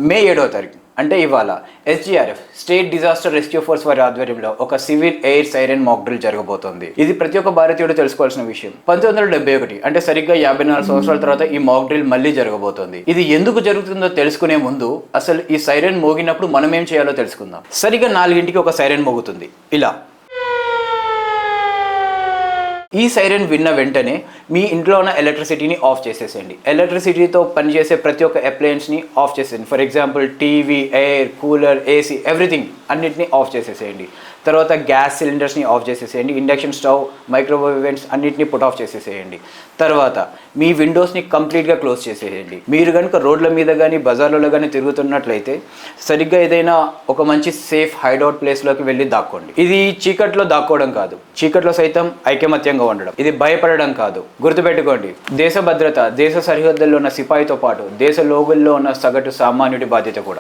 మే 7వ తారీఖు అంటే ఇవాళ ఎస్జీఆర్ఎఫ్ స్టేట్ డిజాస్టర్ రెస్క్యూ ఫోర్స్ వారి ఆధ్వర్యంలో ఒక civil air siren mock drill జరగబోతోంది. ఇది ప్రతి ఒక్క భారతీయుడు తెలుసుకోవాల్సిన విషయం. 1971 అంటే సరిగ్గా 54 సంవత్సరాల తర్వాత ఈ మాక్ డ్రిల్ మళ్ళీ జరగబోతోంది. ఇది ఎందుకు జరుగుతుందో తెలుసుకునే ముందు అసలు ఈ సైరన్ మోగినప్పుడు మనం ఏం చేయాలో తెలుసుకుందాం. సరిగ్గా 4ంటికి ఒక సైరన్ మోగుతుంది ఇలా. ఈ సైరన్ విన్న వెంటనే మీ ఇంట్లో ఉన్న ఎలక్ట్రిసిటీని ఆఫ్ చేసేసేయండి. ఎలక్ట్రిసిటీతో పనిచేసే ప్రతి ఒక్క అప్లయన్స్ని ఆఫ్ చేసేయండి. For example TV, air cooler, AC, everything అన్నిటిని ఆఫ్ చేసేసేయండి. తర్వాత గ్యాస్ సిలిండర్స్ని ఆఫ్ చేసేసేయండి. ఇండక్షన్ స్టవ్, మైక్రోవేవ్ ఓవెన్స్ అన్నిటిని పుట్ ఆఫ్ చేసేసేయండి. తర్వాత మీ విండోస్ని కంప్లీట్గా క్లోజ్ చేసేయండి. మీరు కనుక రోడ్ల మీద కానీ బజార్లలో కానీ తిరుగుతున్నట్లయితే సరిగ్గా ఏదైనా ఒక మంచి సేఫ్ హైడౌట్ ప్లేస్లోకి వెళ్ళి దాక్కోండి. ఇది చీకట్లో దాక్కోవడం కాదు, చీకట్లో సైతం ఐకమత్యంగా ఉండడం. ఇది భయపడడం కాదు. గుర్తుపెట్టుకోండి, దేశ భద్రత దేశ సరిహద్దుల్లో ఉన్న సిపాయితో పాటు దేశ లోగుల్లో ఉన్న సగటు సామాన్యుడి బాధ్యత కూడా.